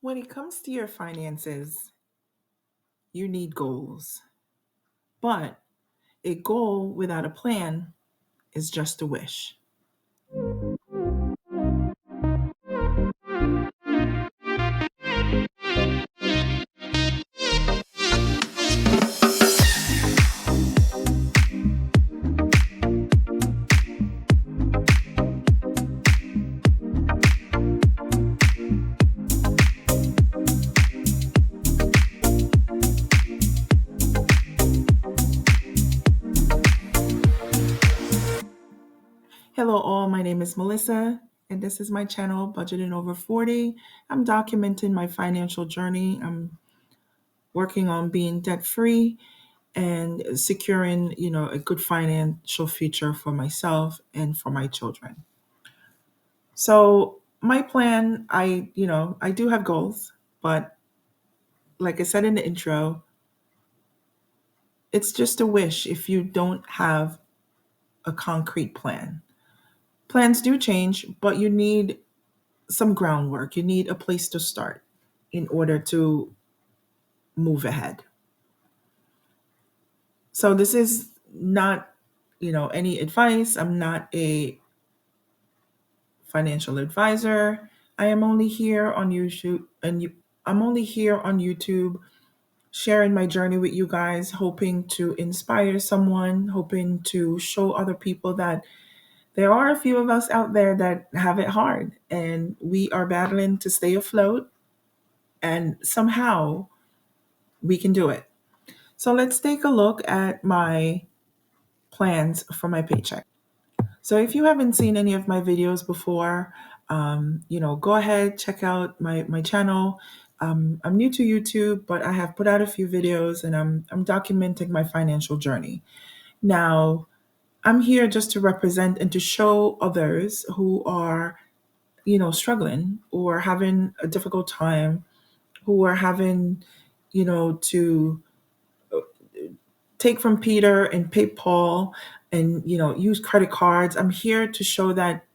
When it comes to your finances, you need goals. But a goal without a plan is just a wish. Hello, all. My name is Melissa, and this is my channel, Budgeting Over 40. I'm documenting my financial journey. I'm working on being debt free and securing, a good financial future for myself and for my children. So, my plan, I do have goals, but like I said in the intro, it's just a wish if you don't have a concrete plan. Plans do change, but you need some groundwork. You need a place to start in order to move ahead. So this is not, any advice. I'm not a financial advisor. I am only here on YouTube I'm only here on YouTube sharing my journey with you guys, hoping to inspire someone, hoping to show other people that there are a few of us out there that have it hard and we are battling to stay afloat and somehow we can do it. So let's take a look at my plans for my paycheck. So if you haven't seen any of my videos before, go ahead, check out my channel. I'm new to YouTube, but I have put out a few videos and I'm documenting my financial journey. Now, I'm here just to represent and to show others who are, struggling or having a difficult time, who are having, to take from Peter and pay Paul and use credit cards. I'm here to show that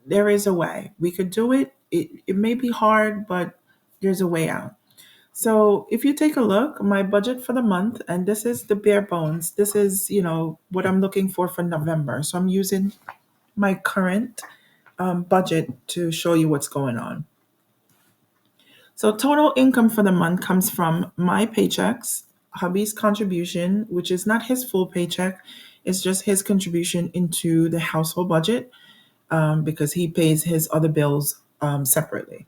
there is a way. We could do it. It may be hard, but there's a way out. So if you take a look, my budget for the month, and this is the bare bones. This is, what I'm looking for November. So I'm using my current budget to show you what's going on. So total income for the month comes from my paychecks, hubby's contribution, which is not his full paycheck, it's just his contribution into the household budget because he pays his other bills separately.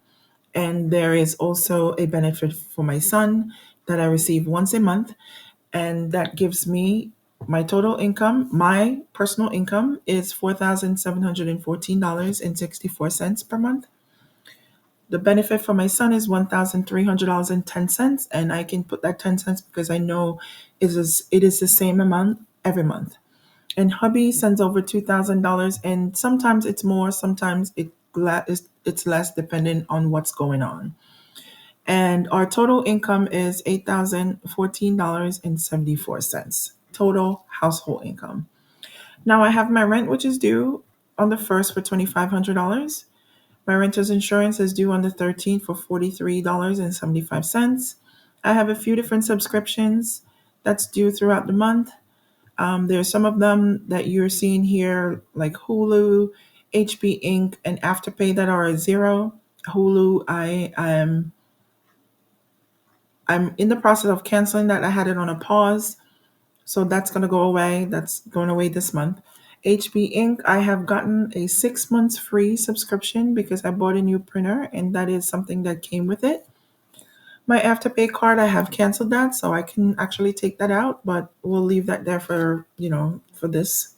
And there is also a benefit for my son that I receive once a month, and that gives me my total income. My personal income is $4,714.64 per month. The benefit for my son is $1,300.10, and I can put that 10 cents because I know it is the same amount every month. And hubby sends over $2,000, and sometimes it's more, sometimes it's less, depending on what's going on. And our total income is $8,014.74. Total household income. Now I have my rent, which is due on the first for $2,500. My renter's insurance is due on the 13th for $43.75. I have a few different subscriptions that's due throughout the month. There's some of them that you're seeing here, like Hulu, HB Inc., and Afterpay that are at zero. Hulu, I'm in the process of canceling that. I had it on a pause, so that's going to go away. That's going away this month. HB Inc., I have gotten a 6 months free subscription because I bought a new printer, and that is something that came with it. My Afterpay card, I have canceled that, so I can actually take that out, but we'll leave that there for, for this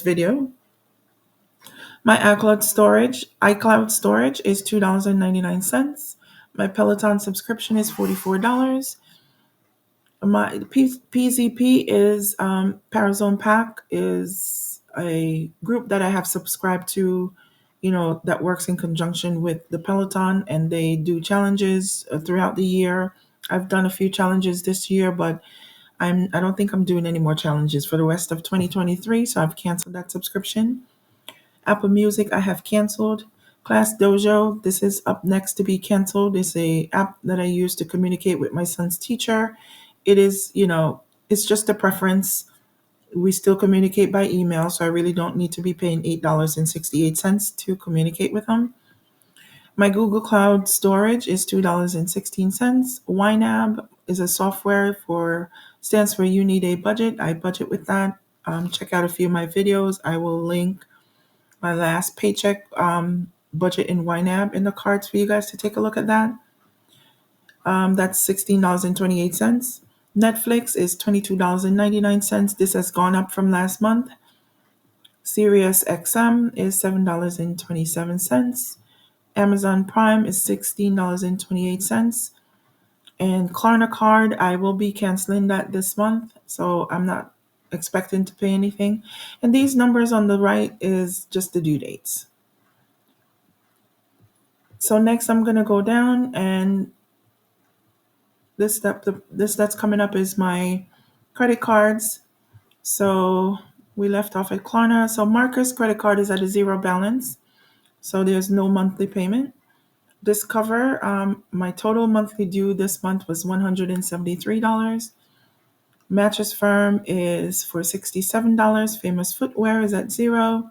video. My iCloud storage is $2.99. My Peloton subscription is $44. My PZP is Parazone Pack is a group that I have subscribed to, that works in conjunction with the Peloton, and they do challenges throughout the year. I've done a few challenges this year, but I don't think I'm doing any more challenges for the rest of 2023, so I've canceled that subscription. Apple Music I have canceled. Class Dojo, this is up next to be canceled. It's a app that I use to communicate with my son's teacher. It is, it's just a preference. We still communicate by email, so I really don't need to be paying $8.68 to communicate with him. My Google Cloud storage is $2.16. YNAB is a software stands for You Need a Budget. I budget with that. Check out a few of my videos. I will link my last paycheck budget in YNAB in the cards for you guys to take a look at that. That's $16.28. Netflix is $22.99. This has gone up from last month. Sirius XM is $7.27. Amazon Prime is $16.28. And Klarna card, I will be canceling that this month, so I'm not expecting to pay anything. And these numbers on the right is just the due dates. So next I'm gonna go down, and this that's coming up is my credit cards. So we left off at Klarna. So Marcus credit card is at a zero balance, so there's no monthly payment. Discover, my total monthly due this month was $173. Mattress Firm is for $67. Famous Footwear is at zero.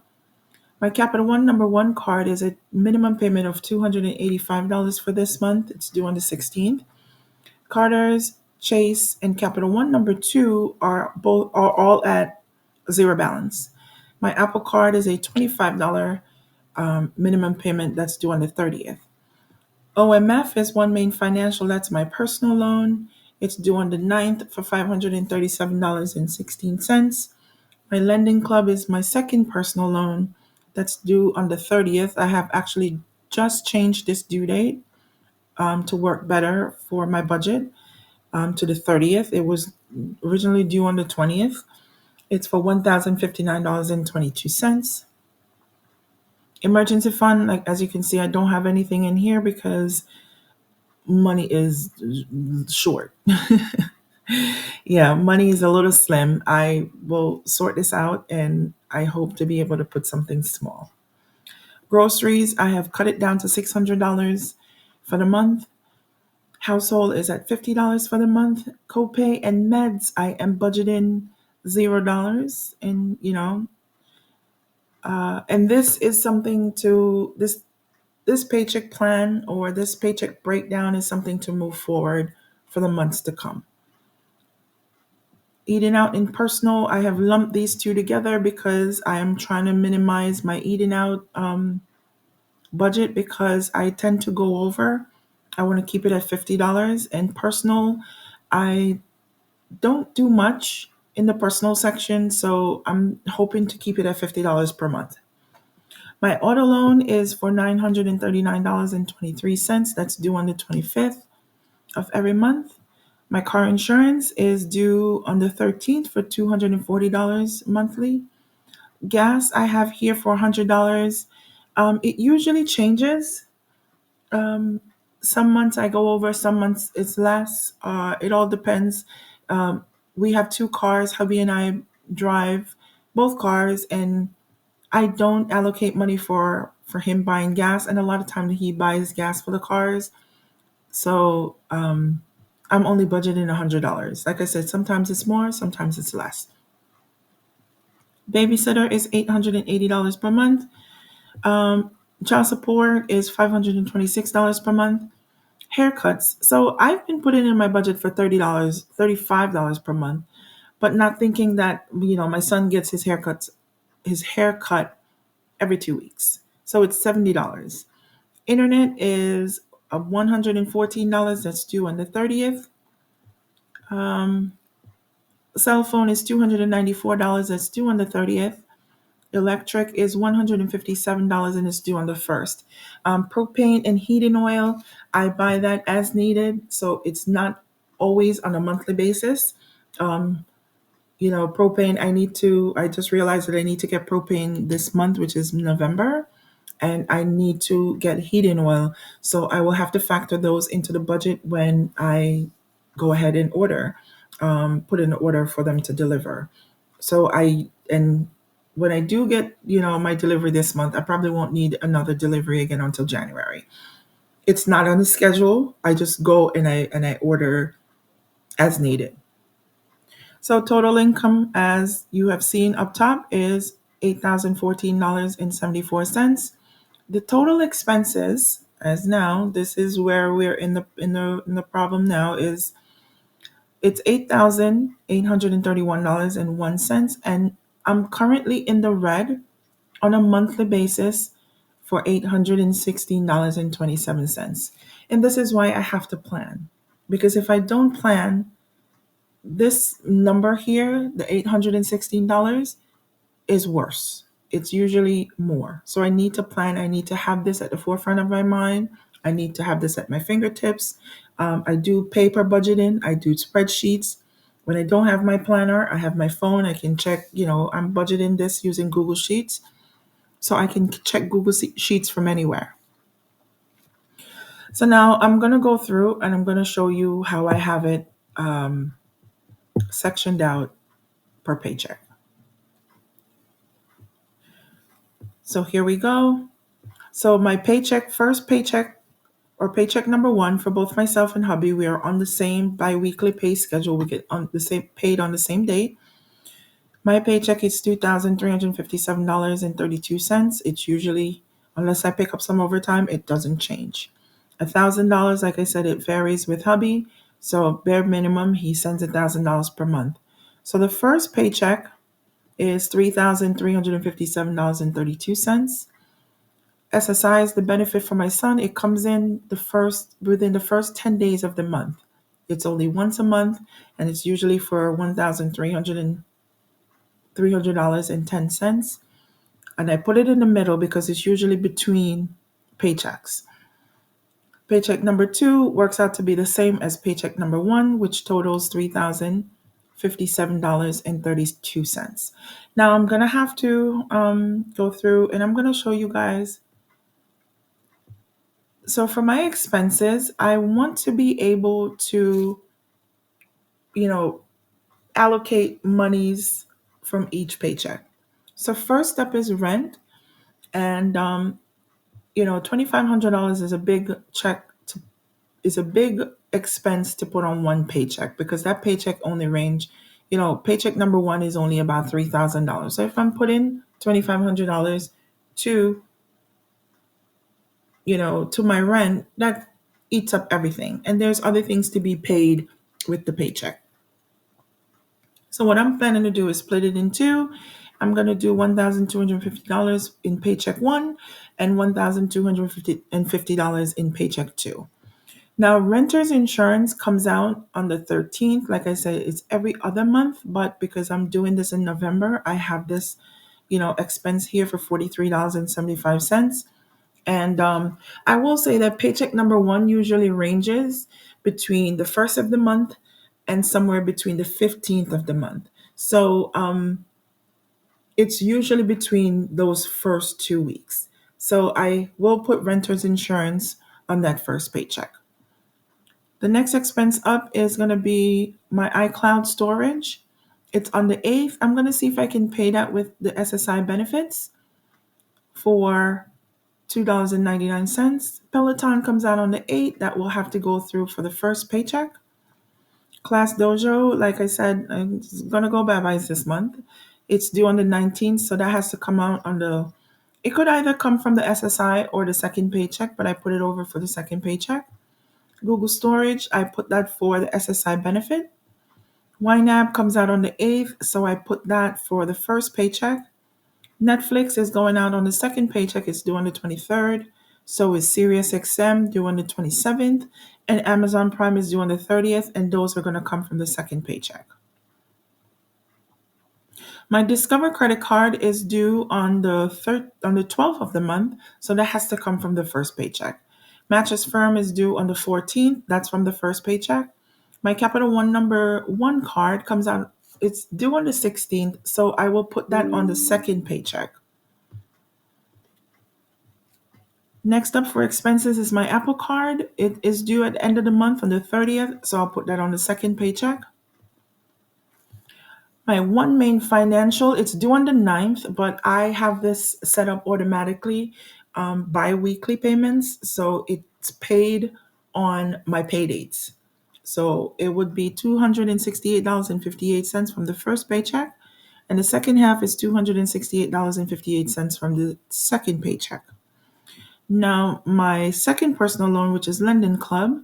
My Capital One number one card is a minimum payment of $285 for this month. It's due on the 16th. Carter's, Chase, and Capital One number two are all at zero balance. My Apple Card is a $25 minimum payment that's due on the 30th. OMF is One Main Financial. That's my personal loan. It's due on the 9th for $537.16. My Lending Club is my second personal loan. That's due on the 30th. I have actually just changed this due date to work better for my budget to the 30th. It was originally due on the 20th. It's for $1,059.22. Emergency fund, like as you can see, I don't have anything in here because money is short. Yeah, money is a little slim. I will sort this out and I hope to be able to put something small. Groceries, I have cut it down to $600 for the month. Household is at $50 for the month. Copay and meds, I am budgeting $0. And, and this is something this paycheck plan or this paycheck breakdown is something to move forward for the months to come. Eating out and personal, I have lumped these two together because I am trying to minimize my eating out budget because I tend to go over. I want to keep it at $50. And personal, I don't do much in the personal section, so I'm hoping to keep it at $50 per month. My auto loan is for $939.23. That's due on the 25th of every month. My car insurance is due on the 13th for $240 monthly. Gas I have here for $100. It usually changes. Some months I go over, some months it's less. It all depends. We have two cars. Hubby and I drive both cars, and I don't allocate money for him buying gas, and a lot of times he buys gas for the cars. So I'm only budgeting $100. Like I said, sometimes it's more, sometimes it's less. Babysitter is $880 per month. Child support is $526 per month. Haircuts. So I've been putting in my budget for $30, $35 per month, but not thinking that my son gets his haircut every 2 weeks. So it's $70. Internet is $114. That's due on the 30th. Cell phone is $294. That's due on the 30th. Electric is $157 and it's due on the 1st. Propane and heating oil, I buy that as needed, so it's not always on a monthly basis. Propane, I just realized that I need to get propane this month, which is November, and I need to get heating oil. So I will have to factor those into the budget when I go ahead and put in an order for them to deliver. So and when I do get, my delivery this month, I probably won't need another delivery again until January. It's not on the schedule. I just go and I order as needed. So total income, as you have seen up top, is $8,014.74. The total expenses, as now, this is where we're in the problem now, is it's $8,831.01, and I'm currently in the red on a monthly basis for $816.27. And this is why I have to plan. Because if I don't plan, this number here, the $816, is worse. It's usually more. So I need to plan. I need to have this at the forefront of my mind. I need to have this at my fingertips. I do paper budgeting. I do spreadsheets. When I don't have my planner, I have my phone. I can check, I'm budgeting this using Google Sheets. So I can check Google Sheets from anywhere. So now I'm going to go through and I'm going to show you how I have it sectioned out per paycheck. So here we go. So my paycheck, first paycheck or paycheck number one for both myself and hubby, we are on the same biweekly pay schedule. We get on the same paid on the same date. My paycheck is $2,357.32. It's usually, unless I pick up some overtime, it doesn't change. $1,000, like I said, it varies with hubby. So bare minimum, he sends $1,000 per month. So the first paycheck is $3,357.32. SSI is the benefit for my son. It comes in within the first 10 days of the month. It's only once a month, and it's usually for $300.10. And I put it in the middle because it's usually between paychecks. Paycheck number two works out to be the same as paycheck number one, which totals $3,057.32. Now I'm going to have to go through and I'm going to show you guys. So for my expenses, I want to be able to, allocate monies from each paycheck. So first step is rent. And, $2,500 is a big is a big expense to put on one paycheck because that paycheck only paycheck number one is only about $3,000. So if I'm putting $2,500 to, to my rent, that eats up everything. And there's other things to be paid with the paycheck. So what I'm planning to do is split it in two. I'm going to do $1,250 in paycheck one and $1,250 in paycheck two. Now, renter's insurance comes out on the 13th. Like I said, it's every other month, but because I'm doing this in November, I have this, expense here for $43.75. And I will say that paycheck number one usually ranges between the first of the month and somewhere between the 15th of the month. So it's usually between those first 2 weeks. So I will put renter's insurance on that first paycheck. The next expense up is going to be my iCloud storage. It's on the 8th. I'm going to see if I can pay that with the SSI benefits for $2.99. Peloton comes out on the 8th. That will have to go through for the first paycheck. Class Dojo, like I said, it's going to go bye-bye this month. It's due on the 19th, so that has to come out it could either come from the SSI or the second paycheck, but I put it over for the second paycheck. Google Storage, I put that for the SSI benefit. YNAB comes out on the 8th, so I put that for the first paycheck. Netflix is going out on the second paycheck. It's due on the 23rd. So is SiriusXM due on the 27th. And Amazon Prime is due on the 30th, and those are going to come from the second paycheck. My Discover credit card is due on the 12th of the month, so that has to come from the first paycheck. Mattress Firm is due on the 14th. That's from the first paycheck. My Capital One number one card comes out, it's due on the 16th, so I will put that on the second paycheck. Next up for expenses is my Apple Card. It is due at the end of the month on the 30th, so I'll put that on the second paycheck. My one main financial, it's due on the 9th, but I have this set up automatically, bi-weekly payments. So it's paid on my pay dates. So it would be $268.58 from the first paycheck. And the second half is $268.58 from the second paycheck. Now, my second personal loan, which is Lending Club,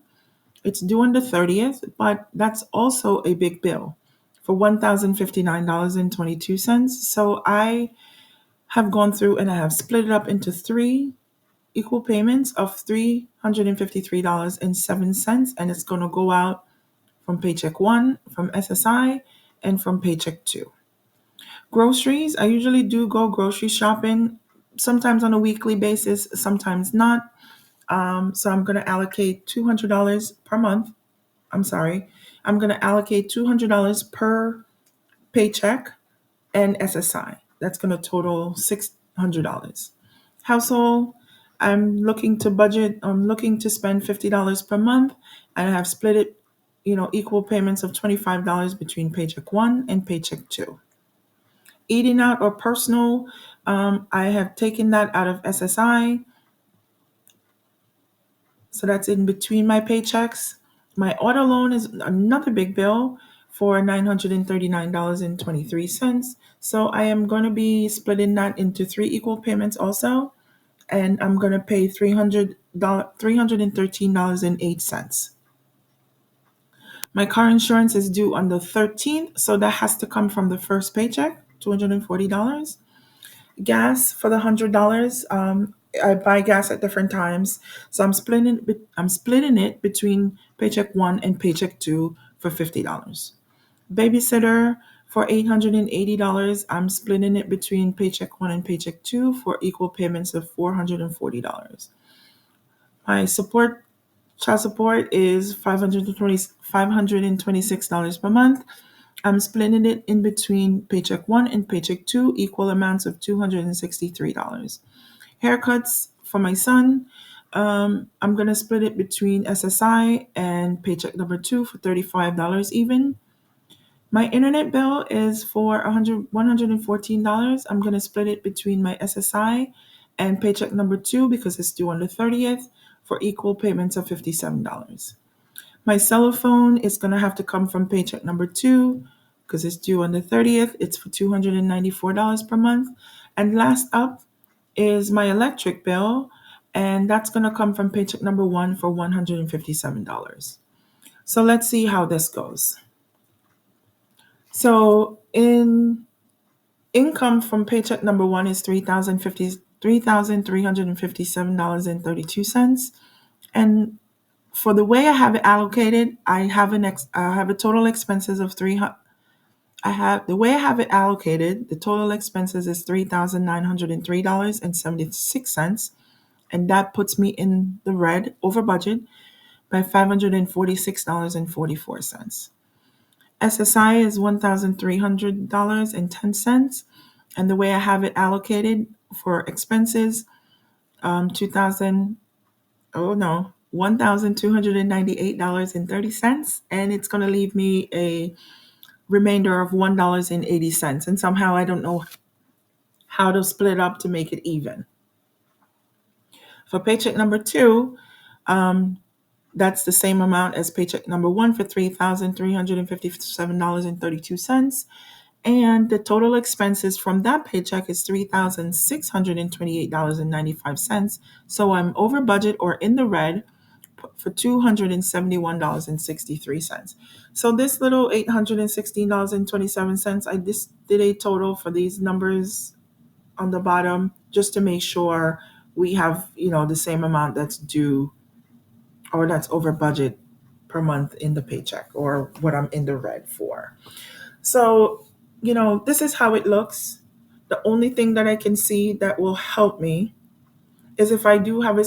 it's due on the 30th, but that's also a big bill for $1,059.22. So I have gone through and I have split it up into three equal payments of $353.07, and it's going to go out from paycheck one, from SSI, and from paycheck two. Groceries, I usually do go grocery shopping, sometimes on a weekly basis, sometimes not. So I'm going to allocate $200 per month. I'm sorry. I'm going to allocate $200 per paycheck and SSI. That's going to total $600. Household, I'm looking to spend $50 per month, and I have split it, equal payments of $25 between paycheck one and paycheck two. Eating out or personal, I have taken that out of SSI. So that's in between my paychecks. My auto loan is another big bill for $939.23. So I am going to be splitting that into three equal payments also. And I'm going to pay $313.08. My car insurance is due on the 13th. So that has to come from the first paycheck, $240. Gas for the $100. I buy gas at different times, so I'm splitting it between paycheck one and paycheck two for $50. Babysitter for $880. I'm splitting it between paycheck one and paycheck two for equal payments of $440. My child support is $526 per month. I'm splitting it in between paycheck one and paycheck two, equal amounts of $263. Haircuts for my son, I'm going to split it between SSI and paycheck number two for $35 even. My internet bill is for $114. I'm going to split it between my SSI and paycheck number two because it's due on the 30th for equal payments of $57. My cell phone is going to have to come from paycheck number two because it's due on the 30th. It's for $294 per month. And last up is my electric bill, and that's going to come from paycheck number one for $157. So let's see how this goes. So in income from paycheck number one is $3,357.32. And for the way I have it allocated, I have a total expenses of I have the way I have it allocated. The total expenses is $3,903.76, and that puts me in the red over budget by $546.44. SSI is $1,300.10, and the way I have it allocated for expenses, 2,000 oh no, $1,298.30, and it's going to leave me a remainder of $1.80. And somehow I don't know how to split up to make it even. For paycheck number two, that's the same amount as paycheck number one for $3,357.32. And the total expenses from that paycheck is $3,628.95. So I'm over budget or in the red for $271.63. So this little $816.27, I just did a total for these numbers on the bottom just to make sure we have, the same amount that's due or that's over budget per month in the paycheck or what I'm in the red for. So, this is how it looks. The only thing that I can see that will help me is if I do have a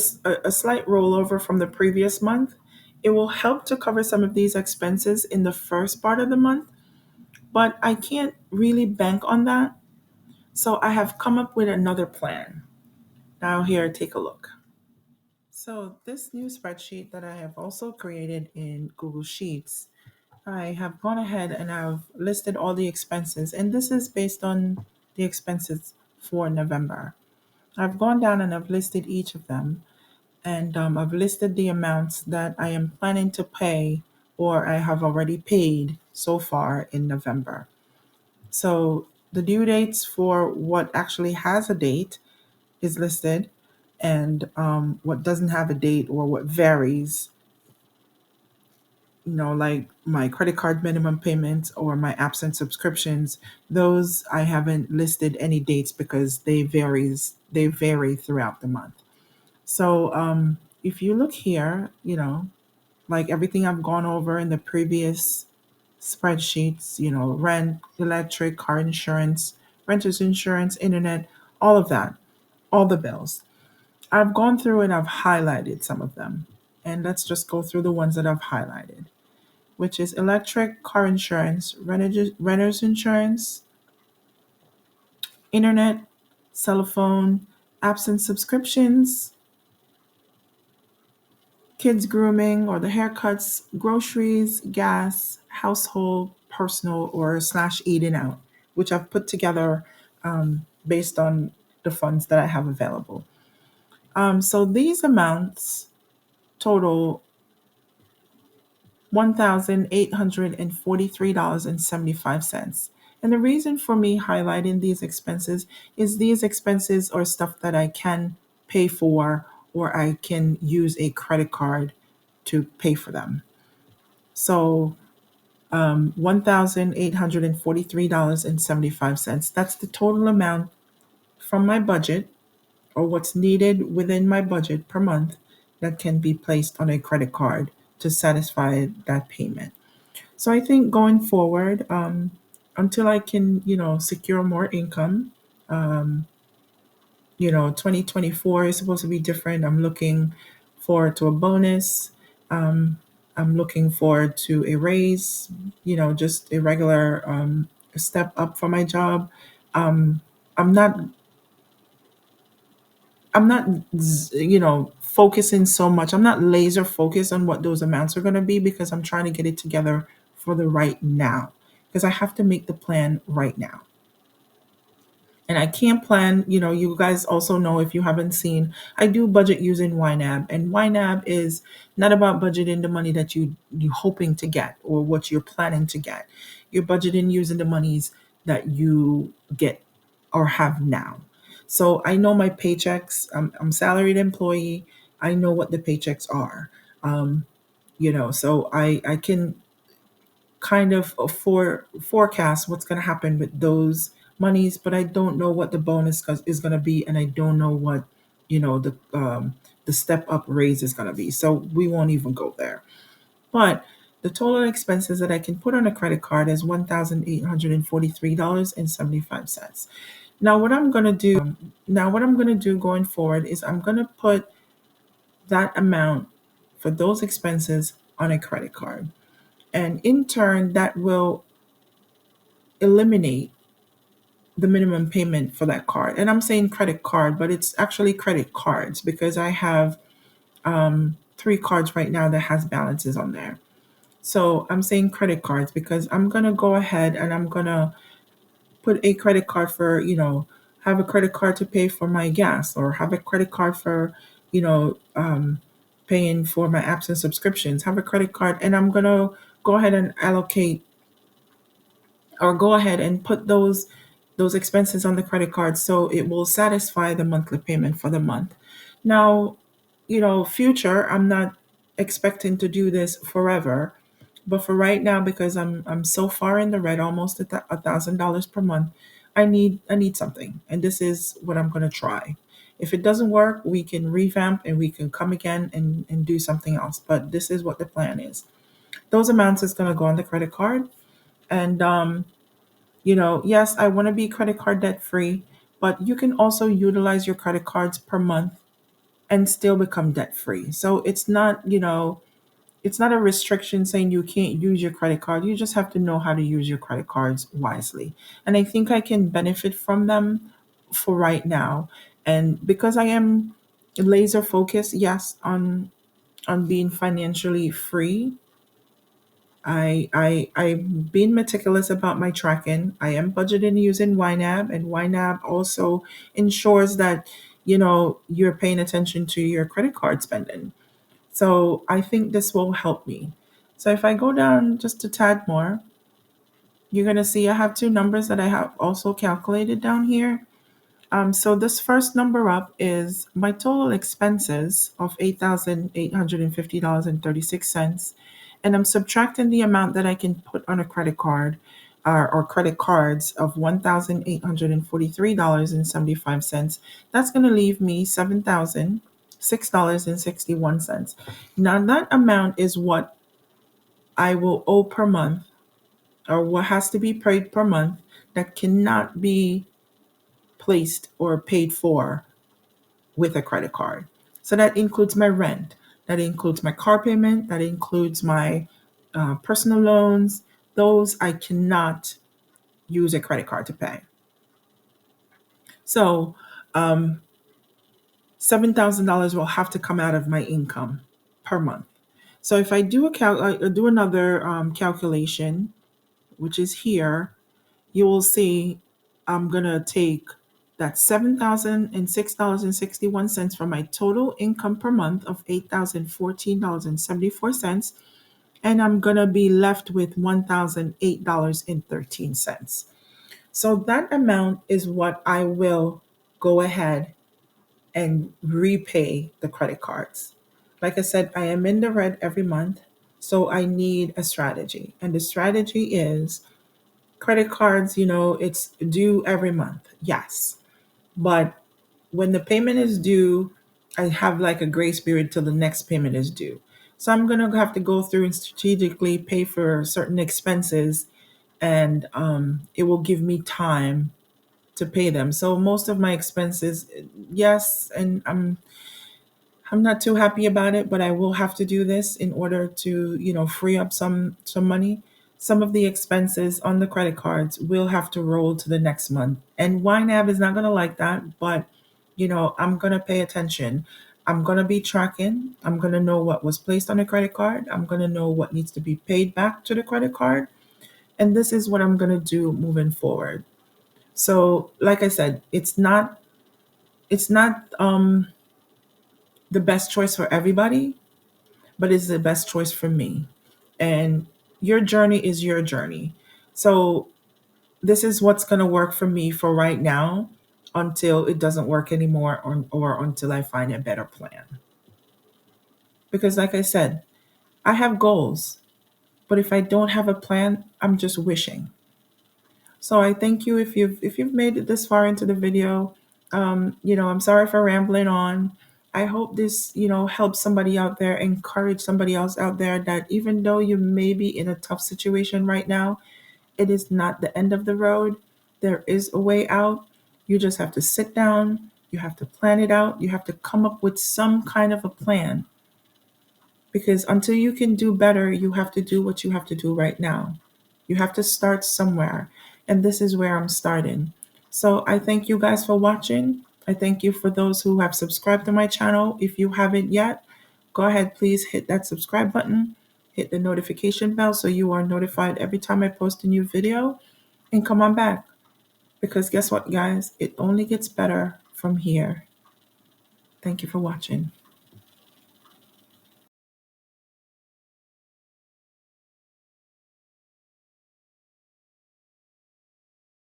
slight rollover from the previous month, it will help to cover some of these expenses in the first part of the month, but I can't really bank on that. So I have come up with another plan. Now, here, take a look. So, this new spreadsheet that I have also created in Google Sheets, I have gone ahead and I've listed all the expenses, and this is based on the expenses for November. I've gone down and I've listed each of them, and I've listed the amounts that I am planning to pay or I have already paid so far in November. So the due dates for what actually has a date is listed, and what doesn't have a date or what varies, like my credit card minimum payments or my absent subscriptions, those I haven't listed any dates because they vary throughout the month. So if you look here, like everything I've gone over in the previous spreadsheets, rent, electric, car insurance, renter's insurance, internet, all of that, all the bills. I've gone through and I've highlighted some of them. And let's just go through the ones that I've highlighted, which is electric, car insurance, renter's insurance, internet, cell phone, absent subscriptions, kids grooming or the haircuts, groceries, gas, household, personal, or slash eating out, which I've put together based on the funds that I have available. So these amounts total $1,843.75. And the reason for me highlighting these expenses is these expenses are stuff that I can pay for or I can use a credit card to pay for them. So $1,843.75. That's the total amount from my budget or what's needed within my budget per month that can be placed on a credit card to satisfy that payment. So I think going forward, until I can, secure more income, 2024 is supposed to be different. I'm looking forward to a bonus. Um, I'm looking forward to a raise, just a regular step up for my job. Um, I'm not, I'm not, focusing so much. I'm not laser focused on what those amounts are going to be because I'm trying to get it together for the right now because I have to make the plan right now. And I can't plan, you guys also know if you haven't seen, I do budget using YNAB. And YNAB is not about budgeting the money that you hoping to get or what you're planning to get. You're budgeting using the monies that you get or have now. So I know my paychecks. I'm salaried employee. I know what the paychecks are. So I can kind of forecast what's going to happen with those monies, but I don't know what the bonus is going to be, and I don't know what the step up raise is going to be. So we won't even go there. But the total expenses that I can put on a credit card is $1,843.75. Now what I'm going to do going forward is I'm going to put that amount for those expenses on a credit card. And in turn, that will eliminate the minimum payment for that card. And I'm saying credit card, but it's actually credit cards because I have three cards right now that has balances on there. So I'm saying credit cards because I'm gonna go ahead and I'm gonna put a credit card for, have a credit card to pay for my gas or have a credit card for, you know, um, paying for my apps and subscriptions, have a credit card, and I'm gonna go ahead and allocate or go ahead and put those expenses on the credit card so it will satisfy the monthly payment for the month. Now, future, I'm not expecting to do this forever, but for right now, because I'm so far in the red, almost $1,000 per month, I need something, and this is what I'm gonna try. If it doesn't work, we can revamp and we can come again and do something else. But this is what the plan is. Those amounts is gonna go on the credit card, and yes, I want to be credit card debt free, but you can also utilize your credit cards per month and still become debt free. So it's not a restriction saying you can't use your credit card. You just have to know how to use your credit cards wisely. And I think I can benefit from them for right now. And because I am laser focused, yes, on being financially free, I'm being meticulous about my tracking. I am budgeting using YNAB, and YNAB also ensures that you're paying attention to your credit card spending. So I think this will help me. So if I go down just a tad more, you're gonna see I have two numbers that I have also calculated down here. So this first number up is my total expenses of $8,850.36, and I'm subtracting the amount that I can put on a credit card or credit cards of $1,843.75. That's going to leave me $7,006.61. Now that amount is what I will owe per month, or what has to be paid per month, that cannot be placed or paid for with a credit card. So that includes my rent, that includes my car payment, that includes my personal loans. Those I cannot use a credit card to pay. So $7,000 will have to come out of my income per month. So if I do do another calculation, which is here, you will see I'm gonna take that $7,006.61 from my total income per month of $8,014.74, and I'm gonna be left with $1,008.13. So that amount is what I will go ahead and repay the credit cards. Like I said, I am in the red every month, so I need a strategy. And the strategy is credit cards, it's due every month. Yes. But when the payment is due, I have like a grace period till the next payment is due. So I'm going to have to go through and strategically pay for certain expenses, and it will give me time to pay them. So most of my expenses, yes, and I'm not too happy about it, but I will have to do this in order to, free up some money. Some of the expenses on the credit cards will have to roll to the next month. And YNAB is not going to like that, but I'm going to pay attention. I'm going to be tracking. I'm going to know what was placed on the credit card. I'm going to know what needs to be paid back to the credit card. And this is what I'm going to do moving forward. So, like I said, it's not the best choice for everybody, but it's the best choice for me. And your journey is your journey. So this is what's going to work for me for right now until it doesn't work anymore, or until I find a better plan. Because like I said, I have goals, but if I don't have a plan, I'm just wishing. So I thank you if you've made it this far into the video. I'm sorry for rambling on. I hope this, helps somebody out there, encourage somebody else out there, that even though you may be in a tough situation right now, it is not the end of the road. There is a way out. You just have to sit down. You have to plan it out. You have to come up with some kind of a plan, because until you can do better, you have to do what you have to do right now. You have to start somewhere. And this is where I'm starting. So I thank you guys for watching. I thank you for those who have subscribed to my channel. If you haven't yet, go ahead, please hit that subscribe button, hit the notification bell so you are notified every time I post a new video. And come on back, because guess what, guys? It only gets better from here. Thank you for watching.